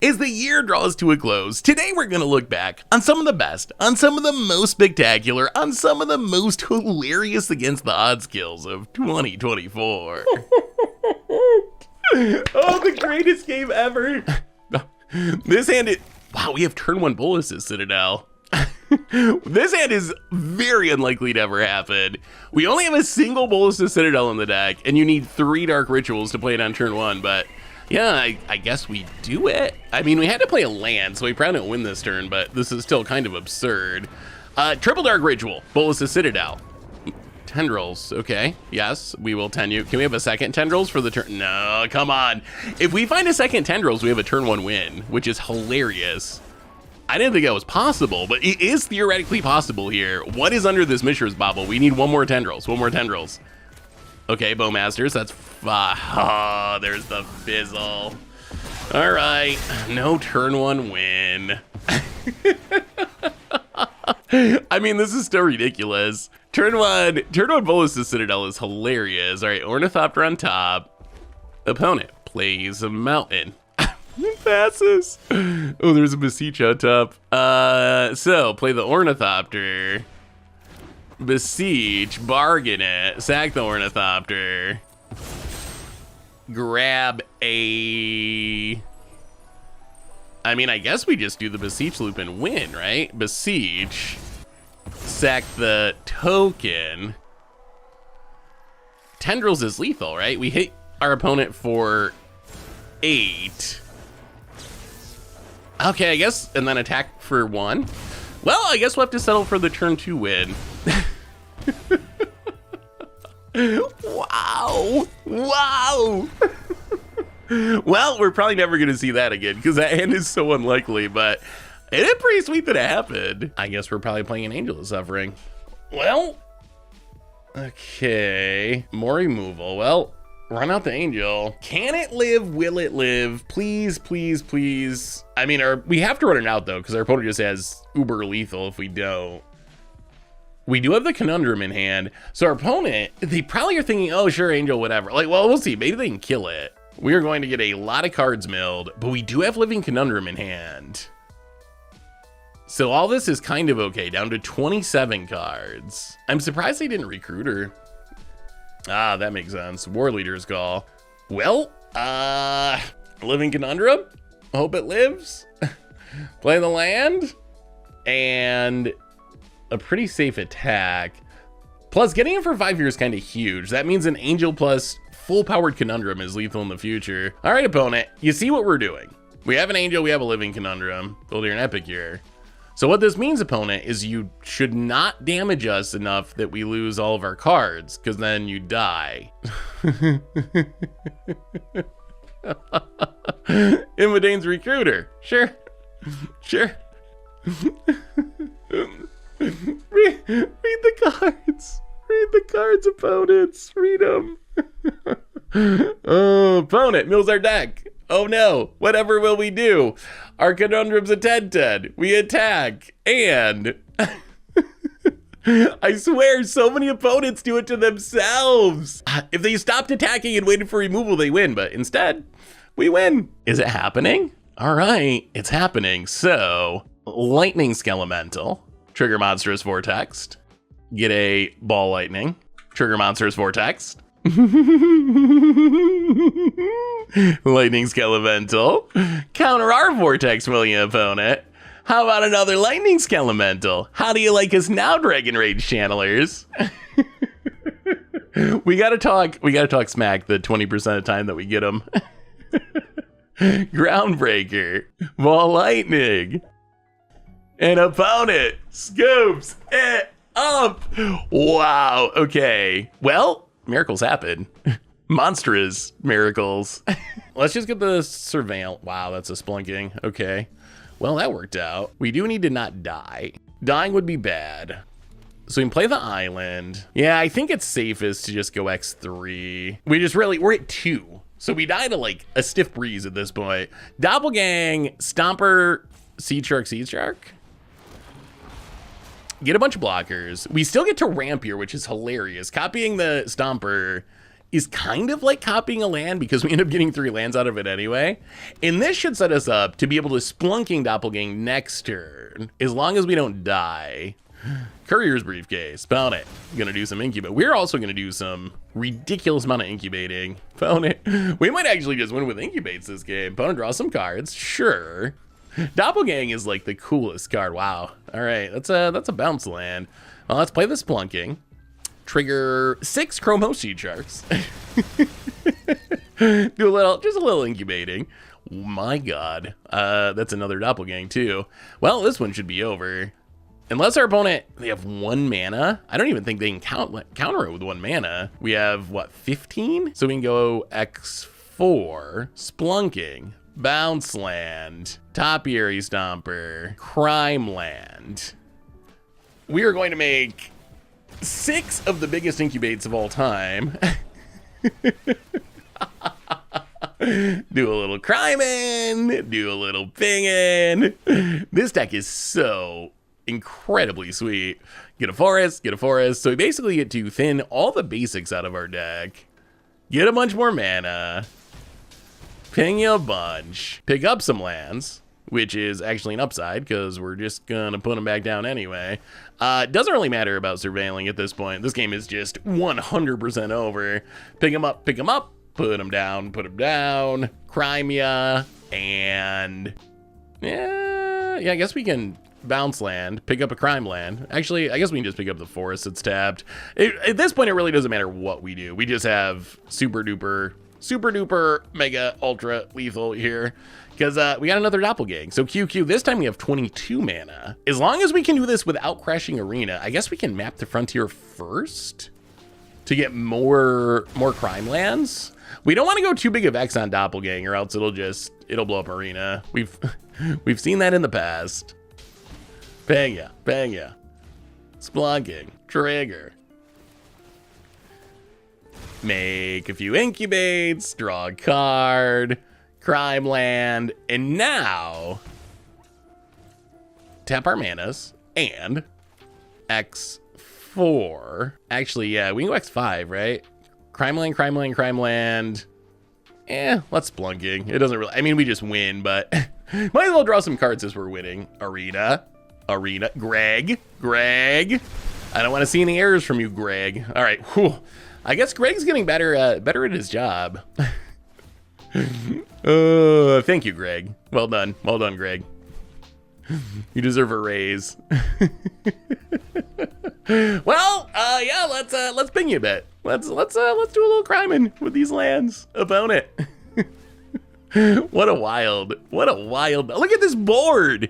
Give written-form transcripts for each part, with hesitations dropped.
As the year draws to a close, today we're going to look back on some of the best, on some of the most spectacular, on some of the most hilarious against the odds kills of 2024. Oh, the greatest game ever. This hand, wow, we have turn 1 Bolus Citadel. This hand is very unlikely to ever happen. We only have a single Bolus Citadel in the deck, and you need 3 Dark Rituals to play it on turn 1, but yeah, I guess we do it. I mean, we had to play a land, so we probably don't win this turn, but this is still kind of absurd. Triple Dark Ritual, Bolus Citadel. Tendrils, okay, yes, we will tenue. Can we have a second Tendrils for the turn? No, come on. If we find a second Tendrils, we have a turn 1 win, which is hilarious. I didn't think that was possible, but it is theoretically possible here. What is under this Mishra's Bauble? We need one more Tendrils, Okay, Bowmasters, that's, oh, there's the fizzle. All right, no turn 1 win. I mean, this is still ridiculous. Turn one Bolus Citadel is hilarious. All right, Ornithopter on top. Opponent plays a mountain. Passes. Oh, there's a Beseech on top. So play the Ornithopter. Beseech, bargain it, sack the Ornithopter. Grab a... I mean, I guess we just do the Beseech loop and win, right? Beseech, sack the token. Tendrils is lethal, right? We hit our opponent for 8. Okay, I guess, and then attack for 1. Well, I guess we'll have to settle for the turn 2 win. Wow. Well, we're probably never going to see that again because that hand is so unlikely, but it is pretty sweet that it happened. I guess we're probably playing an Angel of Suffering. Well, okay. More removal. Well, run out the Angel. Can it live? Will it live? Please, please, please. I mean, we have to run it out though because our opponent just has uber lethal if we don't. We do have the Conundrum in hand. So our opponent, they probably are thinking, oh, sure, Angel, whatever. Like, well, we'll see. Maybe they can kill it. We are going to get a lot of cards milled, but we do have Living Conundrum in hand. So all this is kind of okay, down to 27 cards. I'm surprised they didn't recruit her. Ah, that makes sense. War Leader's Call. Well, Living Conundrum. Hope it lives. Play the land. And a pretty safe attack. Plus, getting it for 5 years is kind of huge. That means an Angel plus full-powered Conundrum is lethal in the future. All right, opponent, you see what we're doing. We have an Angel, we have a Living Conundrum. Building an Epic here. So what this means, opponent, is you should not damage us enough that we lose all of our cards, because then you die. Immodane's Recruiter. Sure. Read the cards. Read the cards, opponents. Read them. Oh, opponent mills our deck. Oh no, whatever will we do? Our Conundrum's a 10-10. We attack, and I swear so many opponents do it to themselves. If they stopped attacking and waited for removal, they win, but instead, we win. Is it happening? All right, it's happening. So, Lightning Skelemental, trigger Monstrous Vortex, get a Ball Lightning, trigger Monstrous Vortex. Lightning Skelemental, counter our Vortex, will you, opponent? How about another Lightning Skelemental? How do you like us now, Dragon Rage channelers? we gotta talk smack the 20% of the time that we get them. Groundbreaker, Ball Lightning, and opponent scoops it up. Wow, okay. Well, miracles happen. Monstrous miracles. Let's just get the Surveil. Wow, that's a splunking. Okay. Well, that worked out. We do need to not die. Dying would be bad. So we can play the island. Yeah, I think it's safest to just go X3. We're at 2. So we die to like a stiff breeze at this point. Doppelgang, Stomper, Seed Shark. Get a bunch of blockers. We still get to ramp here, which is hilarious. Copying the Stomper is kind of like copying a land because we end up getting 3 lands out of it anyway. And this should set us up to be able to Splunking Doppelgang next turn, as long as we don't die. Courier's Briefcase, found it. Gonna do some incubate. We're also gonna do some ridiculous amount of incubating. Found it. We might actually just win with incubates this game. Opponent draws some cards, sure. Doppelgang is like the coolest card. Wow. All right, that's a bounce land. Well, let's play the Splunking. Trigger 6 Chrome Seed Sharks. Do just a little incubating. My God, that's another Doppelgang too. Well, this one should be over. Unless our opponent, they have 1 mana. I don't even think they can counter it with 1 mana. We have, what, 15? So we can go X4, Splunking, Bounce Land, Topiary Stomper, Crime Land. We are going to make 6 of the biggest incubates of all time. Do a little criming, do a little pinging. This deck is so incredibly sweet. Get a forest, get a forest. So we basically get to thin all the basics out of our deck. Get a bunch more mana. Ping you a bunch. Pick up some lands, which is actually an upside because we're just gonna put them back down anyway. Doesn't really matter about surveilling at this point. This game is just 100% over. Pick them up, put them down, crime ya, and yeah, I guess we can bounce land, pick up a crime land. Actually, I guess we can just pick up the forest that's tapped. At this point, it really doesn't matter what we do. We just have super duper, mega, ultra lethal here because we got another Doppelgang. So QQ, this time we have 22 mana. As long as we can do this without crashing Arena, I guess we can map the Frontier first to get more crime lands. We don't want to go too big of X on Doppelgang or else it'll blow up Arena. We've seen that in the past. Bang ya. Splunking, trigger. Make a few incubates, draw a card, crime land, and now tap our manas and X4. Actually, yeah, we can go X5, right? Crime land. Let's Splunking. It doesn't really, I mean, we just win, but might as well draw some cards as we're winning. Arena. Greg. I don't want to see any errors from you, Greg. All right. Whew. I guess Greg's getting better at his job. Thank you, Greg. Well done, Greg. You deserve a raise. Well, yeah, let's ping you a bit. Let's do a little criming with these lands. Opponent. What a wild. Look at this board.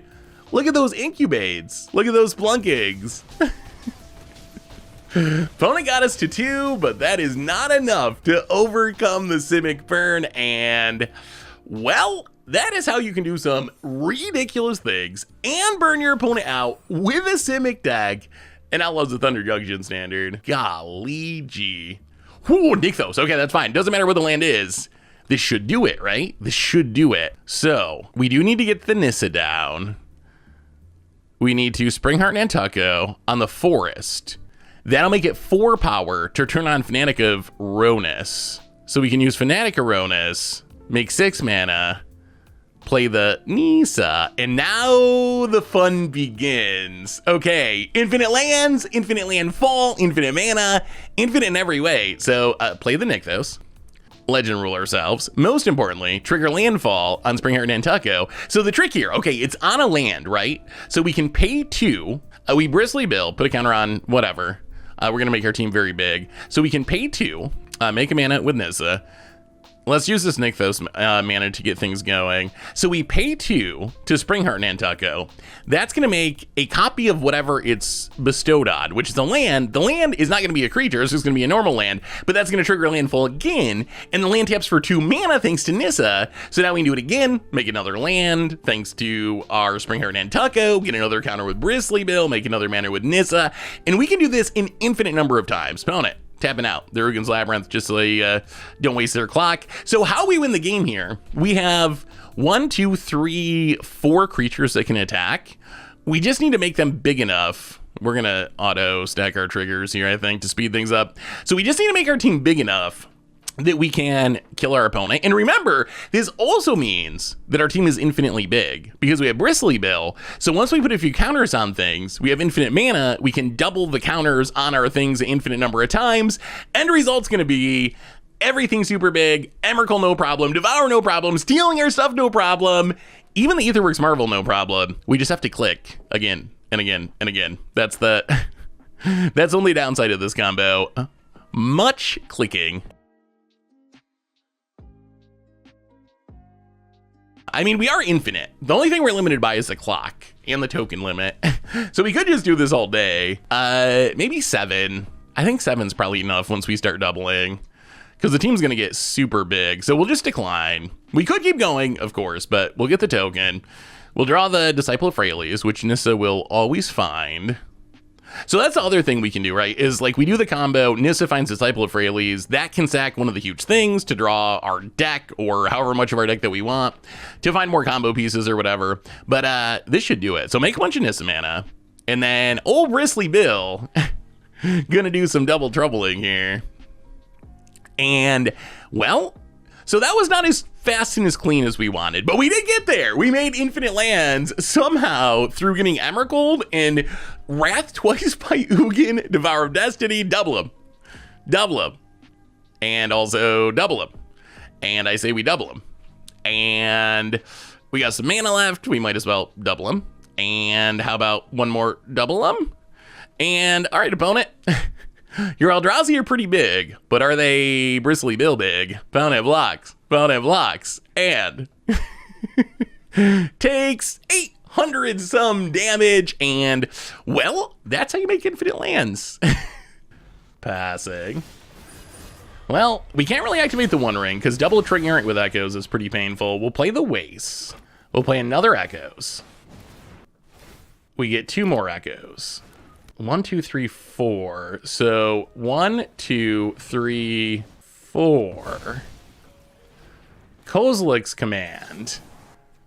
Look at those incubates. Look at those Splunkings. Opponent got us to 2, but that is not enough to overcome the Simic burn. And, well, that is how you can do some ridiculous things and burn your opponent out with a Simic deck and Outlaws of Thunder Junction standard. Golly gee. Whoo, Nykthos. Okay, that's fine. Doesn't matter what the land is. This should do it, right? This should do it. So, we do need to get the Nissa down. We need to Springheart Nantucket on the forest. That'll make it 4 power to turn on Fanatic of Ronus. So we can use Fanatic of Ronus, make 6 mana, play the Nissa, and now the fun begins. Okay, infinite lands, infinite landfall, infinite mana, infinite in every way. So play the Nykthos. Legend rule ourselves. Most importantly, trigger landfall on Springheart Nantucket. So the trick here, okay, it's on a land, right? So we can pay 2. We Bristly Bill, put a counter on whatever. We're gonna make our team very big. So we can pay 2, make a mana with Nissa. Let's use this Nykthos mana to get things going. So we pay 2 to Springheart Nantucket. That's going to make a copy of whatever it's bestowed on, which is a land. The land is not going to be a creature, it's just going to be a normal land, but that's going to trigger landfall again, and the land taps for 2 mana thanks to Nissa. So now we can do it again, make another land thanks to our Springheart Nantucket, get another counter with Bristly Bill, make another mana with Nissa, and we can do this an infinite number of times. Opponent tapping out the Uggin's Labyrinth just so they don't waste their clock. So how we win the game here, we have 1, 2, 3, 4 creatures that can attack. We just need to make them big enough. We're gonna auto stack our triggers here, I think, to speed things up. So we just need to make our team big enough that we can kill our opponent. And remember, this also means that our team is infinitely big because we have Bristly Bill. So once we put a few counters on things, we have infinite mana, we can double the counters on our things an infinite number of times. End result's gonna be everything super big, Emrakul no problem, Devour no problem, stealing our stuff no problem, even the Aetherworks Marvel no problem. We just have to click again and again and again. That's the that's only downside of this combo. Much clicking. I mean, we are infinite. The only thing we're limited by is the clock and the token limit. So we could just do this all day. Maybe 7. I think 7's probably enough once we start doubling, because the team's gonna get super big. So we'll just decline. We could keep going, of course, but we'll get the token. We'll draw the Disciple of Freyalise, which Nissa will always find. So that's the other thing we can do, right? Is like we do the combo, Nissa finds Disciple of Freyalise, that can sack one of the huge things to draw our deck or however much of our deck that we want to find more combo pieces or whatever. But this should do it. So make a bunch of Nissa mana, and then old Bristly Bill gonna do some double troubling here. And well, so that was not as fast and as clean as we wanted, but we did get there. We made infinite lands somehow through getting Emrakul and Wrath twice by Ugin, Devour of Destiny, double them, and also double them. And I say we double them. And we got some mana left. We might as well double them. And how about one more double them? And all right, opponent. Your Eldrazi are pretty big, but are they Bristly Bill big? Opponent blocks, and takes 800 some damage, and well, that's how you make infinite lands. Passing. Well, we can't really activate the One Ring because double triggering it with Echoes is pretty painful. We'll play the Waste. We'll play another Echoes. We get 2 more Echoes. 1, 2, 3, 4. So 1, 2, 3, 4. Kozilek's Command.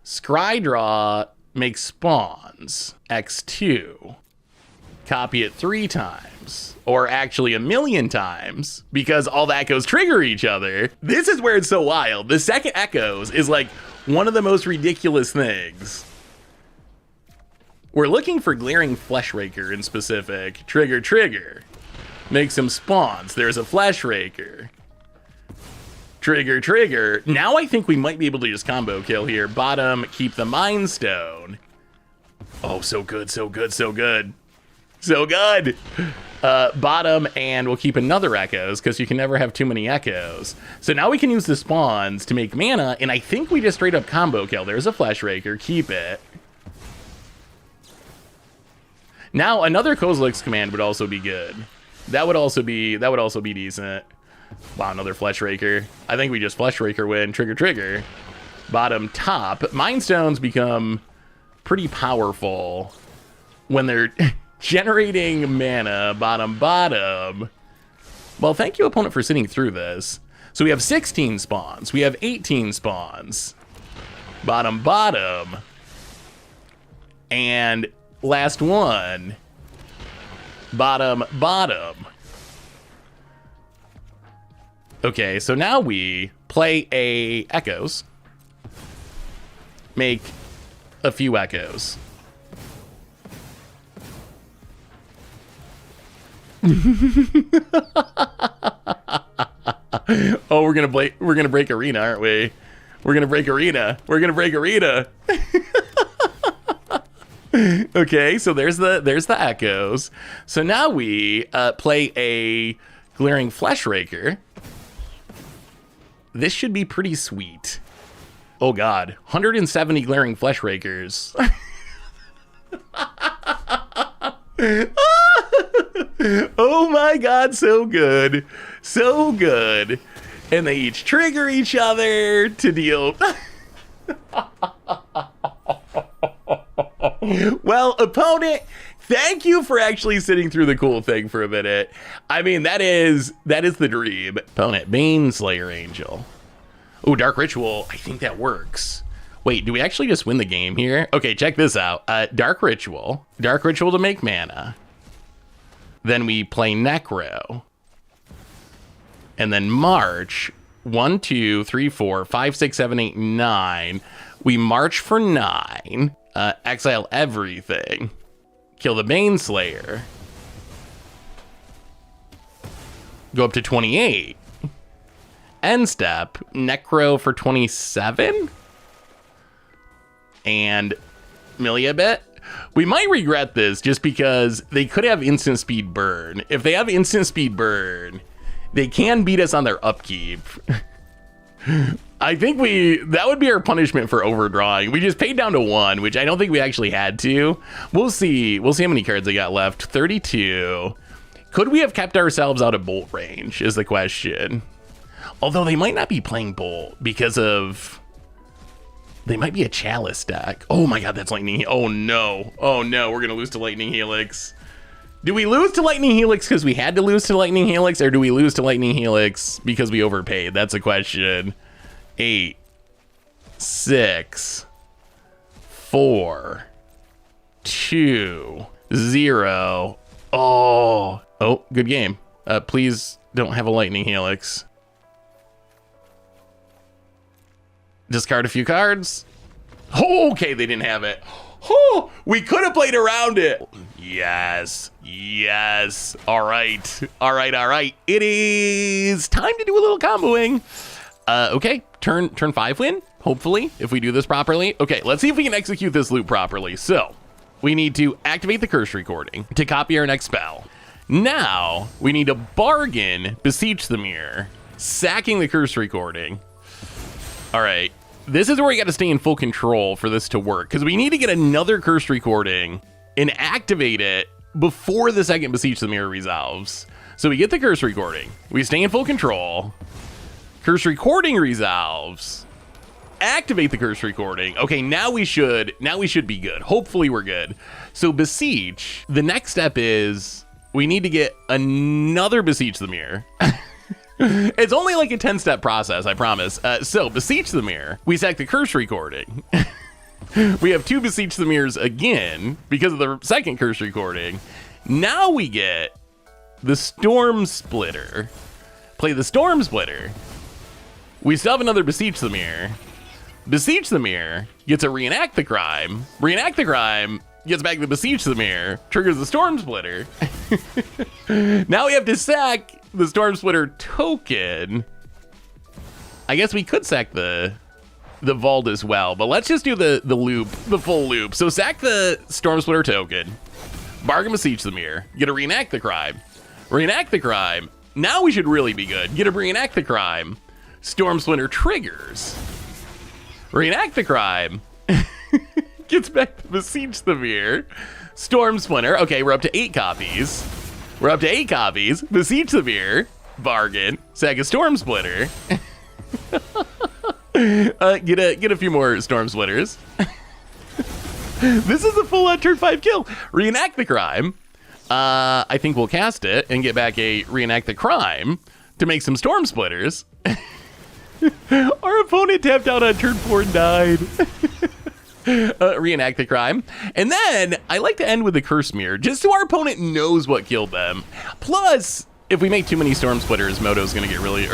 Scrydraw makes spawns. X2. Copy it 3 times. Or actually 1,000,000 times, because all the Echoes trigger each other. This is where it's so wild. The second Echoes is like one of the most ridiculous things. We're looking for Glaring Fleshraker in specific. Trigger. Make some spawns. There's a Fleshraker. Trigger. Now I think we might be able to just combo kill here. Bottom, keep the Mind Stone. Oh, so good. Bottom, and we'll keep another Echoes, because you can never have too many Echoes. So now we can use the spawns to make mana, and I think we just straight up combo kill. There's a Fleshraker. Keep it. Now another Kozilek's Command would also be good. That would also be decent. Wow, another Fleshraker. I think we just Fleshraker win. Trigger. Bottom, top. Mind Stones become pretty powerful when they're generating mana. Bottom. Well, thank you, opponent, for sitting through this. So we have 16 spawns. We have 18 spawns. Bottom. And last one. Bottom. Okay, so now we play a Echoes. Make a few Echoes. Oh, we're gonna break Arena, aren't we? We're gonna break Arena. Okay, so there's the Echoes. So now we play a Glaring Fleshraker. This should be pretty sweet. Oh god, 170 Glaring Fleshrakers. Oh my god, so good. And they each trigger each other to deal. Well, opponent, thank you for actually sitting through the cool thing for a minute. I mean, that is the dream. Opponent, Baneslayer Angel. Oh, Dark Ritual. I think that works. Wait, do we actually just win the game here? Okay, check this out. Dark Ritual to make mana. Then we play Necro. And then March 1, 2, 3, 4, 5, 6, 7, 8, 9. We march for 9. Exile everything. Kill the Baneslayer. Go up to 28. End step. Necro for 27. And Milia bit. We might regret this just because they could have instant speed burn. If they have instant speed burn, they can beat us on their upkeep. I think that would be our punishment for overdrawing. We just paid down to 1, which I don't think we actually had to. We'll see. We'll see how many cards they got left. 32. Could we have kept ourselves out of Bolt range is the question. Although they might not be playing Bolt because of... They might be a Chalice deck. Oh my god, that's Lightning. Oh no. Oh no, we're going to lose to Lightning Helix. Do we lose to Lightning Helix because we had to lose to Lightning Helix, or do we lose to Lightning Helix because we overpaid? That's a question. 8, 6, 4, 2, 0. Oh, good game. Please don't have a Lightning Helix. Discard a few cards. Oh, okay, they didn't have it. Oh, we could have played around it. Yes, yes. All right, all right, all right. It is time to do a little comboing. Okay, turn 5 win, hopefully, if we do this properly. Okay, let's see if we can execute this loop properly. So, we need to activate the curse recording to copy our next spell. Now, we need to bargain Beseech the Mirror, sacking the curse recording. All right, this is where we got to stay in full control for this to work, because we need to get another curse recording and activate it before the second Beseech the Mirror resolves. So we get the curse recording, we stay in full control, curse recording resolves, activate the curse recording. Okay, now we should be good. Hopefully we're good. So Beseech, the next step is we need to get another Beseech the Mirror. It's only like a 10-step process, I promise. So Beseech the Mirror, we sack the curse recording. We have 2 Beseech the Mirrors again because of the second curse recording. Now we get the Storm Splitter. Play the Storm Splitter. We still have another Beseech the Mirror. Beseech the Mirror gets a Reenact the Crime. Reenact the Crime gets back the Beseech the Mirror, triggers the Storm Splitter. Now we have to sack the Storm Splitter token. I guess we could sack the Vault as well, but let's just do the loop, the full loop. So sack the Storm Splitter token, bargain Beseech the Mirror, get a Reenact the Crime. Reenact the Crime. Now we should really be good. Get a Reenact the Crime. Storm Splitter triggers. Reenact the Crime. Gets back to Beseech the Mirror. Storm Splinter. Okay, we're up to 8 copies. We're up to 8 copies. Beseech the Mirror. Bargain. Sack a Storm Splitter. Get a few more Storm Splitters. This is a full turn 5 kill. Reenact the Crime. I think we'll cast it and get back a Reenact the Crime to make some Storm Splitters. Our opponent tapped out on turn 4 and died. Reenact the Crime. And then I like to end with the Curse Mirror, just so our opponent knows what killed them. Plus, if we make too many Storm Splitters, Arena is going to get really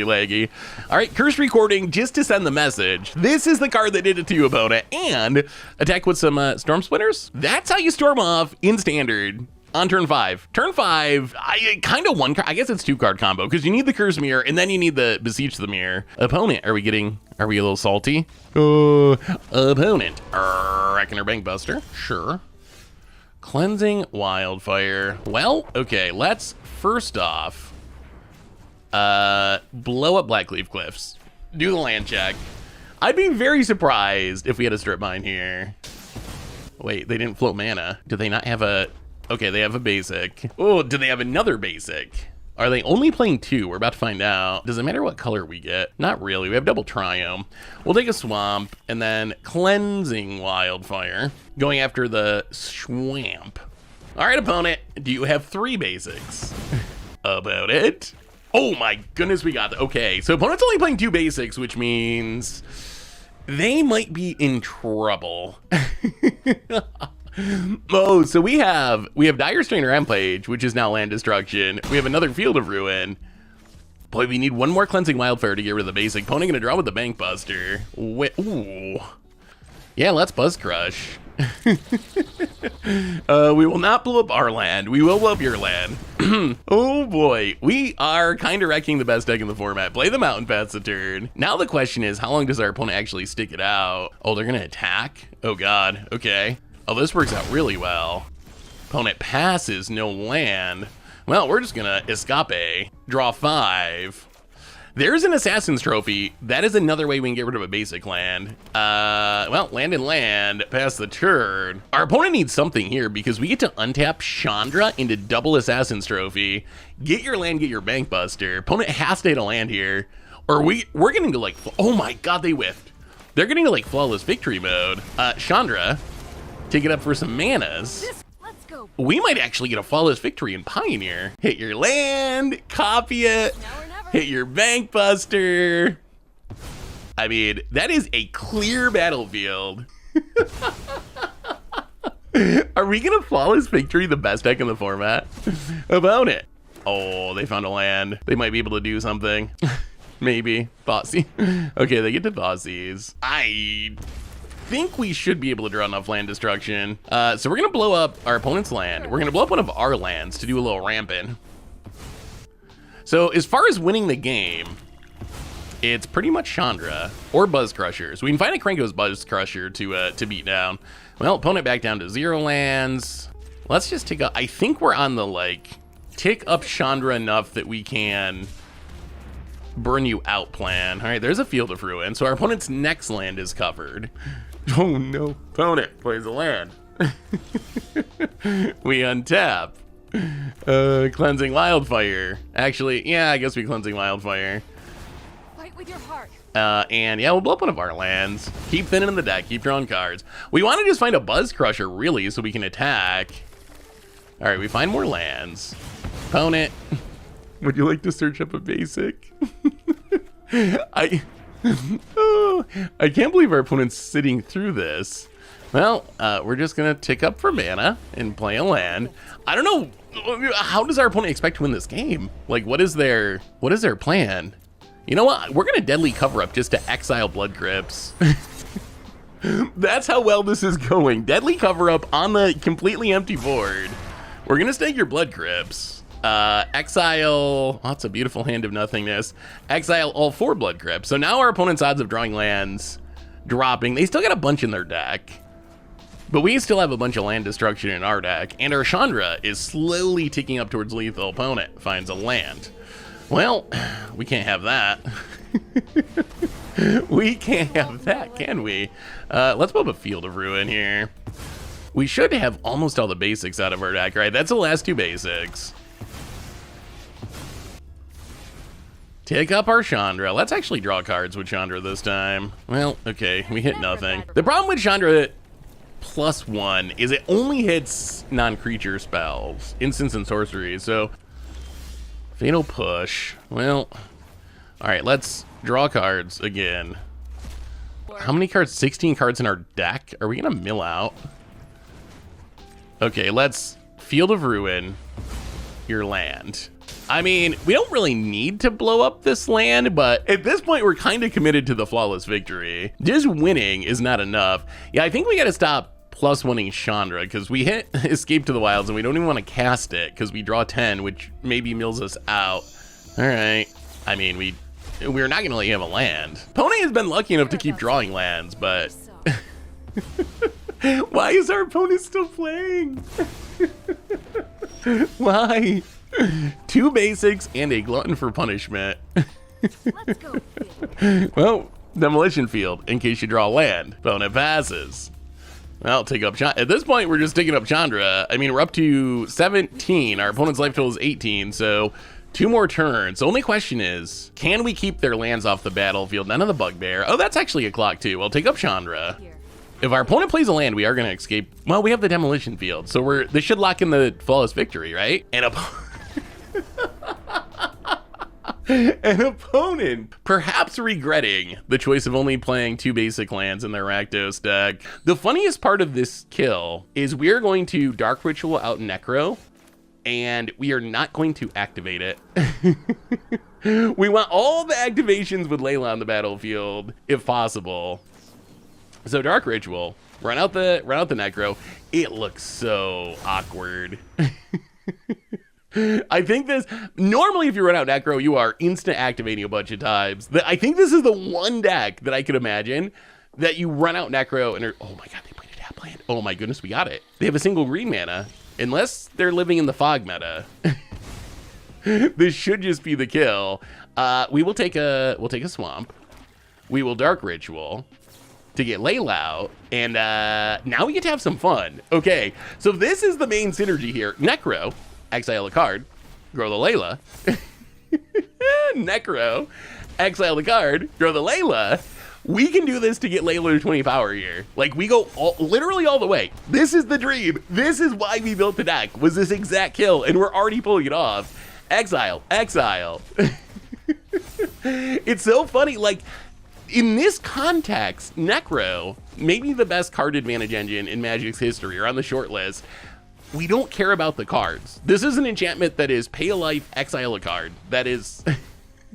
laggy. All right, Curse Recording, just to send the message. This is the card that did it to you, opponent. And attack with some Storm Splitters. That's how you storm off in Standard on turn 5. Turn 5, I kind of one card. I guess it's 2-card combo because you need the Curse Mirror and then you need the Beseech the Mirror. Opponent, are we a little salty? Opponent, Reckoner Bankbuster, sure. Cleansing Wildfire. Well, okay, let's first off blow up Blackleaf Cliffs. Do the land check. I'd be very surprised if we had a strip mine here. Wait, they didn't float mana. Do they not have a... Okay, they have a basic. Oh, do they have another basic? Are they only playing 2? We're about to find out. Does it matter what color we get? Not really. We have double Triome. We'll take a Swamp and then Cleansing Wildfire. Going after the Swamp. All right, opponent. Do you have 3 basics? About it. Oh my goodness, we got that. Okay, so opponent's only playing 2 basics, which means they might be in trouble. Oh, so we have Dire Strain Rampage, which is now land destruction. We have another Field of Ruin. Boy, we need one more Cleansing Wildfire to get rid of the basic. Opponent gonna draw with the Bank Buster. Ooh. Yeah, let's Buzz Crush. We will not blow up our land. We will blow up your land. Oh boy, we are kind of wrecking the best deck in the format. Play the Mountain Pass the turn. Now the question is, how long does our opponent actually stick it out? Oh, they're gonna attack? Oh god, okay. Oh, this works out really well. Opponent passes, no land. Well, we're just gonna escape, draw 5. There's an Assassin's Trophy. That is another way we can get rid of a basic land. Well, land and land, pass the turn. Our opponent needs something here because we get to untap Chandra into double Assassin's Trophy. Get your land, get your Bank Buster. Opponent has to hit a land here. Or we're getting to like, oh my god, they whiffed. They're getting to like flawless victory mode. Chandra, take it up for some manas. Let's go. We might actually get a flawless victory in Pioneer. Hit your land, copy it. Now or never. Hit your Bank Buster. I mean, that is a clear battlefield. Are we gonna flawless victory the best deck in the format? About it. Oh, they found a land. They might be able to do something. Maybe. Bossy. Okay, they get to Bossies. I think we should be able to draw enough land destruction. So we're gonna blow up our opponent's land. We're gonna blow up one of our lands to do a little rampant. So as far as winning the game, it's pretty much Chandra or Buzz Crushers. We can find a Krenko's Buzz Crusher to beat down. Well, opponent back down to 0 lands. Let's just take up, I think we're on the like, tick up Chandra enough that we can burn you out plan. All right, there's a Field of Ruin. So our opponent's next land is covered. Oh no, opponent plays a land. We untap. Cleansing Wildfire. Actually, yeah, I guess we Cleansing Wildfire. Fight with your heart. And yeah, we'll blow up one of our lands. Keep thinning the deck, keep drawing cards. We want to just find a Buzz Crusher, really, so we can attack. All right, we find more lands. Opponent, would you like to search up a basic? I can't believe our opponent's sitting through this. Well, we're just gonna tick up for mana and play a land. I don't know, how does our opponent expect to win this game? Like, what is their plan? You know what? We're gonna Deadly Cover Up just to exile Blood Crypts. That's how well this is going. Deadly Cover Up on the completely empty board. We're gonna stake your Blood Crypts. Exile, that's a beautiful hand of nothingness. Exile all 4 Blood Crypts. So now our opponent's odds of drawing lands dropping. They still got a bunch in their deck, but we still have a bunch of land destruction in our deck, and our Chandra is slowly ticking up towards lethal. Opponent finds a land. Well, we can't have that. We can't have that, can we? Let's put up a Field of Ruin here. We should have almost all the basics out of our deck, right? That's the last 2 basics. Take up our Chandra. Let's actually draw cards with Chandra this time. Well, okay, we hit nothing. The problem with Chandra +1 is it only hits non-creature spells, instants and sorceries. So Fatal Push. Well, all right, let's draw cards again. How many cards? 16 cards in our deck. Are we gonna mill out? Okay, let's Field of Ruin your land. I mean, we don't really need to blow up this land, but at this point, we're kind of committed to the flawless victory. Just winning is not enough. Yeah, I think we got to stop +1ing Chandra because we hit Escape to the Wilds and we don't even want to cast it because we draw 10, which maybe mills us out. All right. I mean, we're not going to let you have a land. Opponent has been lucky enough to keep drawing lands, but why is our opponent still playing? Why? 2 basics and a Glutton for Punishment. Let's go. Well, Demolition Field in case you draw land. Opponent passes. Well, take up Chandra. At this point, we're just taking up Chandra. I mean, we're up to 17. Our opponent's life total is 18, so 2 more turns. The only question is, can we keep their lands off the battlefield? None of the Bugbear. Oh, that's actually a clock too. We'll take up Chandra. Here. If our opponent plays a land, we are going to escape. Well, we have the Demolition Field, so they should lock in the flawless victory, right? And an opponent perhaps regretting the choice of only playing 2 basic lands in their Rakdos deck. The funniest part of this kill is we are going to Dark Ritual out Necro, and we are not going to activate it. We want all the activations with Layla on the battlefield, if possible. So Dark Ritual, run out the Necro. It looks so awkward. I think this, normally if you run out Necro, you are instant activating a bunch of times. I think this is the one deck that I could imagine that you run out Necro and oh my god, they played a tap land. Oh my goodness, we got it. They have a single green mana, unless they're living in the fog meta. This should just be the kill. We'll take a swamp. We will Dark Ritual to get Layla out, and now we get to have some fun. Okay, so this is the main synergy here. Necro, exile a card, grow the Layla. Necro, exile the card, grow the Layla. We can do this to get Layla to 20 power here. Like, we go literally all the way. This is the dream. This is why we built the deck, was this exact kill, and we're already pulling it off. Exile, exile. It's so funny, like, in this context, Necro, maybe the best card advantage engine in Magic's history, or on the short list. We don't care about the cards. This is an enchantment that is pay a life, exile a card. That is...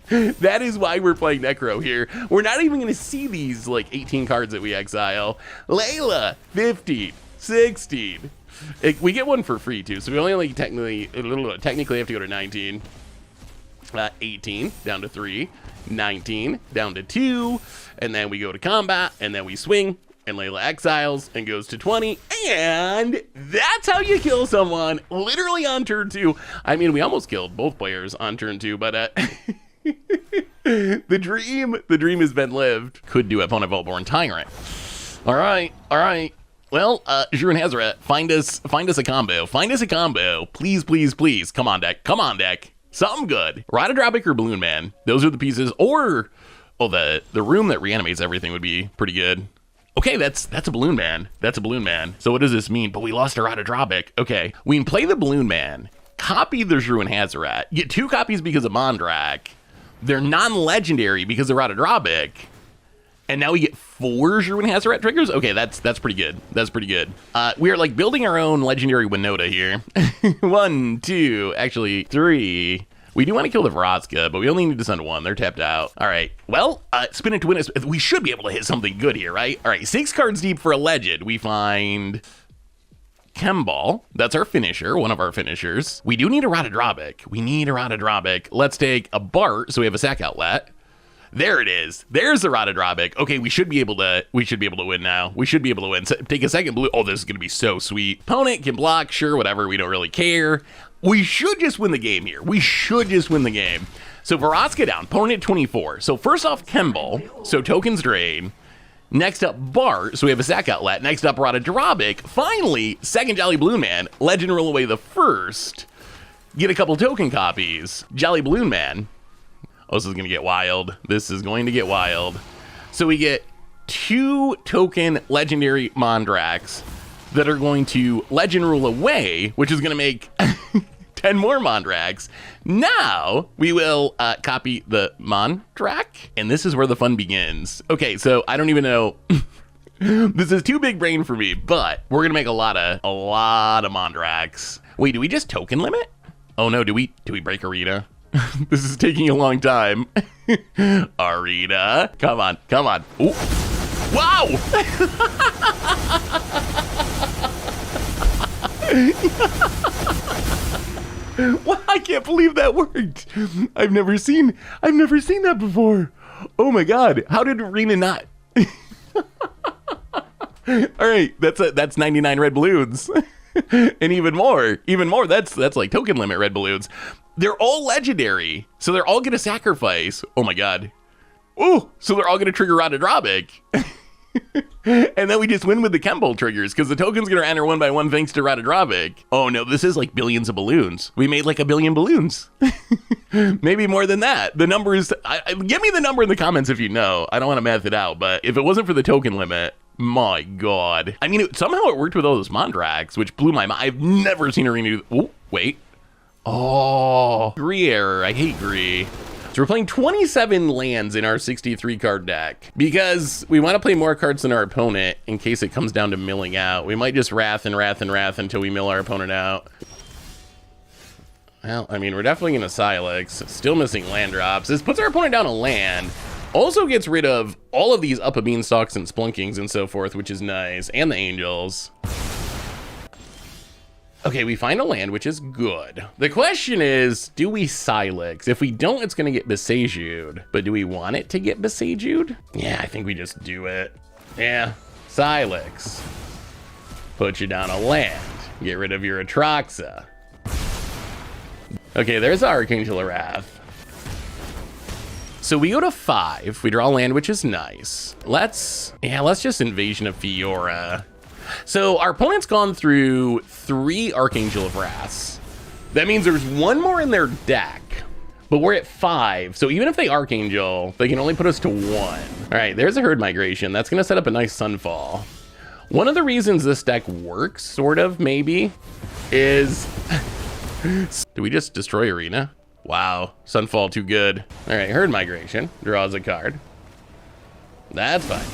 that is why we're playing Necro here. We're not even going to see these, like, 18 cards that we exile. Layla, 15, 16. We get one for free too, so we only technically have to go to 19. 18 down to 3, 19 down to 2, and then we go to combat, and then we swing, and Layla exiles and goes to 20, and that's how you kill someone literally on turn 2. I mean, we almost killed both players on turn 2, but the dream has been lived. Could do Opponent Vaultborn Tyrant. All right. Well, Zhurin Hazaret, find us a combo. Find us a combo. Please, please, please. Come on, deck. Come on, deck. Something good. Rotodropic or Balloon Man. Those are the pieces. Or, oh, the room that reanimates everything would be pretty good. Okay, that's a Balloon Man. That's a Balloon Man. So what does this mean? But we lost a Rotodropic. Okay, we can play the Balloon Man, copy the Zhurin Hazaret, get 2 copies because of Mondrak. They're non-legendary because of Rotodropic. And now we get 4 Zhurin Hazaret triggers? Okay, that's pretty good. That's pretty good. We are like building our own legendary Winota here. 1, 2, actually 3. We do want to kill the Vraska, but we only need to send 1. They're tapped out. All right, well, spin it to win it. We should be able to hit something good here, right? All right, 6 cards deep for a legend. We find Chemball. That's our finisher, one of our finishers. We do need a Rotodropic. We need a Rotodropic. Let's take a Bart, so we have a sack outlet. There it is. There's the Rotodropic. Okay, we should be able to win now. We should be able to win. So, take a second blue. Oh, this is going to be so sweet. Opponent can block, sure, whatever. We don't really care. We should just win the game here. We should just win the game. So Vraska down, opponent 24. So first off, Chemball. So tokens drain. Next up, Bart. So we have a sack outlet. Next up, Rotodropic. Finally, second Jolly Balloon Man. Legend roll away the first. Get a couple token copies. Jolly Balloon Man. Oh, this is going to get wild. This is going to get wild. So we get 2 token legendary Mondraks that are going to legend rule away, which is going to make 10 more Mondraks. Now we will copy the Mondrak, and this is where the fun begins. Okay, so I don't even know. This is too big brain for me, but we're going to make a lot of Mondraks. Wait, do we just token limit? Oh no, do we break Arena? This is taking a long time. Arena. Come on. Ooh. Wow! Wow, I can't believe that worked. I've never seen that before. Oh my god. How did Arena not? All right, that's 99 red balloons. And even more, that's like token limit red balloons. They're all legendary, so they're all gonna sacrifice. Oh my god. Oh, so they're all gonna trigger Rotodropic. And then we just win with the Chemball triggers, because the token's gonna enter 1 by 1 thanks to Rotodropic. Oh no, this is like billions of balloons. We made like 1 billion balloons. Maybe more than that. The number is, give me the number in the comments if you know. I don't want to math it out, but if it wasn't for the token limit, my god. I mean, somehow it worked with all those Mondraks, which blew my mind. I've never seen Arena do. Oh, wait. Oh, Gree error. I hate Gree. So we're playing 27 lands in our 63 card deck because we want to play more cards than our opponent in case it comes down to milling out. We might just wrath until we mill our opponent out. Well, I mean, we're definitely going to Silex. Still missing land drops. This puts our opponent down a land. Also gets rid of all of these Up a Beanstalks and Splunkings and so forth, which is nice. And the Angels. Okay, we find a land, which is good. The question is, do we Silex? If we don't, it's going to get Besiegued. But do we want it to get Besiegued? Yeah, I think we just do it. Yeah, Silex. Put you down a land. Get rid of your Atraxa. Okay, there's our Archangel of Wrath. So we go to 5. We draw land, which is nice. Let's just Invasion of Fiora. So our opponent's gone through 3 Archangel of Wraths. That means there's 1 more in their deck, but we're at 5. So even if they Archangel, they can only put us to 1. All right, there's a Herd Migration. That's gonna set up a nice Sunfall. One of the reasons this deck works, sort of, maybe, is... Do we just destroy Arena? Wow, Sunfall too good. All right, Herd Migration, draws a card. That's fine.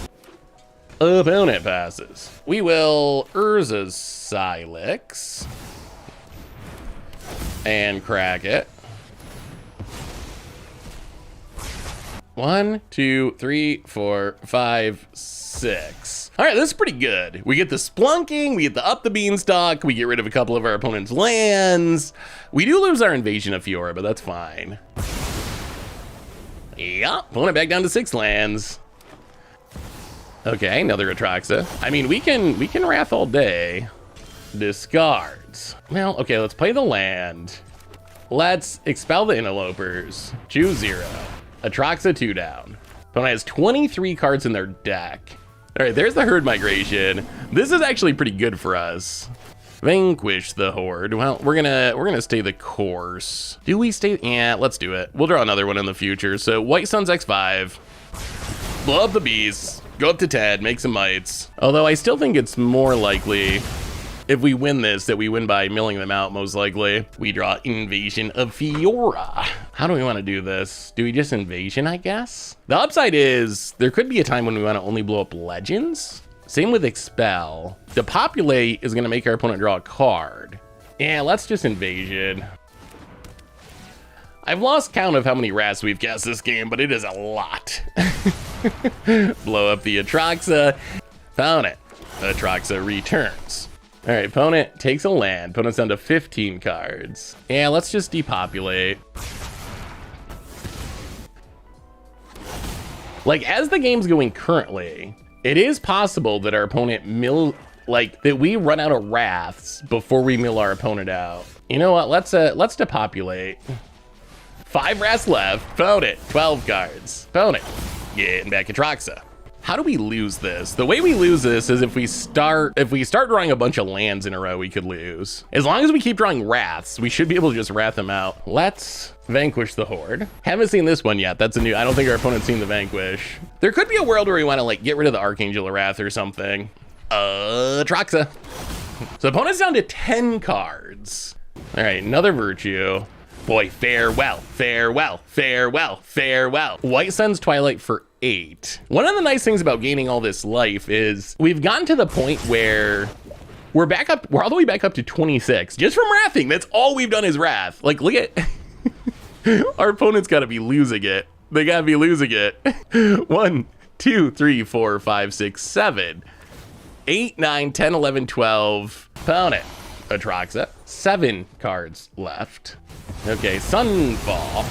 Opponent passes. We will Urza's Silex and crack it. 1, 2, 3, 4, 5, 6. All right, this is pretty good. We get the Splunking, we get the Up the Beanstalk, we get rid of a couple of our opponent's lands. We do lose our Invasion of Fiora, but that's fine. Yeah, opponent back down to 6 lands. Okay, another Atraxa. I mean, we can Wrath all day. Discards. Well, okay, let's play the land. Let's expel the Interlopers. Choose 0. Atraxa 2 down. Opponent has 23 cards in their deck. All right, there's the Herd Migration. This is actually pretty good for us. Vanquish the Horde. Well, we're gonna stay the course. Do we stay? Yeah, let's do it. We'll draw another one in the future. So White Sun's X5. Blow up the beasts. Go up to 10, make some mites. Although I still think it's more likely, if we win this, that we win by milling them out, most likely. We draw Invasion of Fiora. How do we want to do this? Do we just Invasion, I guess? The upside is, there could be a time when we want to only blow up Legends. Same with Expel. Depopulate is going to make our opponent draw a card. Yeah, let's just Invasion. I've lost count of how many Wraths we've cast this game, but it is a lot. Blow up the Atraxa. Found it. Atraxa returns. All right, opponent takes a land. Opponent's down to 15 cards. Yeah, let's just depopulate. Like, as the game's going currently, it is possible that our opponent that we run out of Wraths before we mill our opponent out. You know what? Let's depopulate. 5 Wraths left. Found it. 12 cards. Found it. Getting back Atraxa. How do we lose this? The way we lose this is if we start drawing a bunch of lands in a row, we could lose. As long as we keep drawing Wraths, we should be able to just Wrath them out. Let's Vanquish the Horde. Haven't seen this one yet. That's a new, I don't think our opponent's seen the Vanquish. There could be a world where we want to like get rid of the Archangel of Wrath or something. Atraxa. So opponent's down to 10 cards. All right, another Virtue. Boy, farewell, farewell, farewell, farewell. White Sun's Twilight for 8. One of the nice things about gaining all this life is we've gotten to the point where we're all the way back up to 26 just from wrathing. That's all we've done is wrath. Like, look at our opponent's got to be losing it. They got to be losing it. 1, 2, 3, 4, 5, 6, 7, 8, 9, 10, 11, 12. Opponent. Atraxa. 7 cards left. Okay, Sunfall.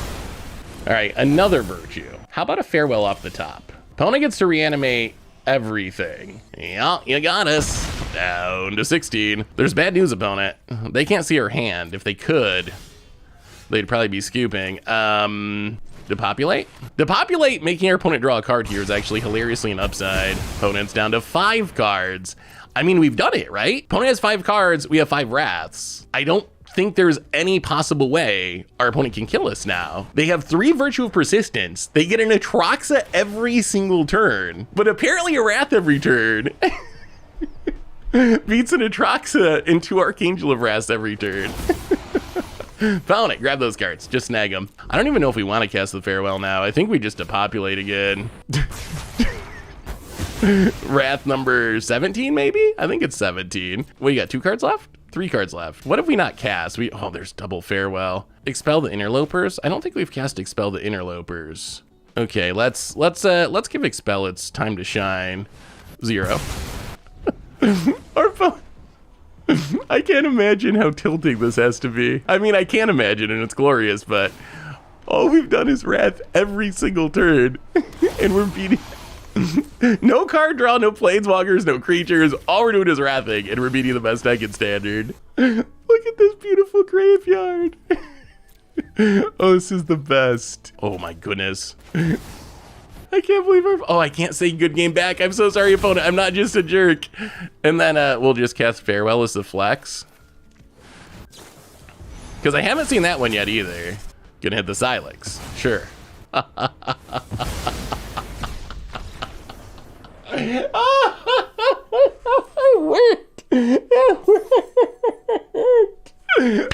All right, another Virtue. How about a Farewell off the top? Opponent gets to reanimate everything. Yeah, you got us. Down to 16. There's bad news, opponent. They can't see our hand. If they could, they'd probably be scooping. Depopulate? Depopulate, making our opponent draw a card here is actually hilariously an upside. Opponent's down to 5 cards. I mean, we've done it, right? Opponent has 5 cards, we have 5 Wraths. I don't think there's any possible way our opponent can kill us now. They have 3 Virtue of Persistence. They get an Atraxa every single turn, but apparently a Wrath every turn. Beats an Atraxa and 2 Archangel of Wraths every turn. Found it. Grab those cards. Just snag them. I don't even know if we want to cast the Farewell now. I think we just depopulate again. Wrath number 17, maybe? I think it's 17. What, you got 2 cards left? 3 cards left. What have we not cast? Oh, there's double farewell. Expel the interlopers. I don't think we've cast expel the interlopers. Okay, let's give expel its time to shine. 0. Our phone. I can't imagine how tilting this has to be. I mean, I can't imagine, and it's glorious, but all we've done is wrath every single turn, and we're beating. No card draw, no planeswalkers, no creatures. All we're doing is wrathing, and we're beating the best deck in standard. Look at this beautiful graveyard. Oh, this is the best. Oh my goodness. I can't believe I can't say good game back. I'm so sorry, opponent. I'm not just a jerk. And then we'll just cast Farewell as the flex. Because I haven't seen that one yet either. Gonna hit the Silex. Sure. It worked. It worked.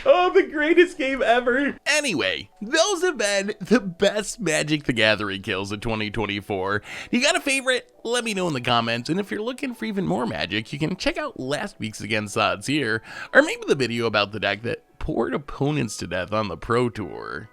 Oh, the greatest game ever. Anyway, those have been the best Magic the Gathering kills of 2024. You got a favorite? Let me know in the comments. And if you're looking for even more Magic, you can check out last week's Against Odds here, or maybe the video about the deck that poured opponents to death on the Pro Tour.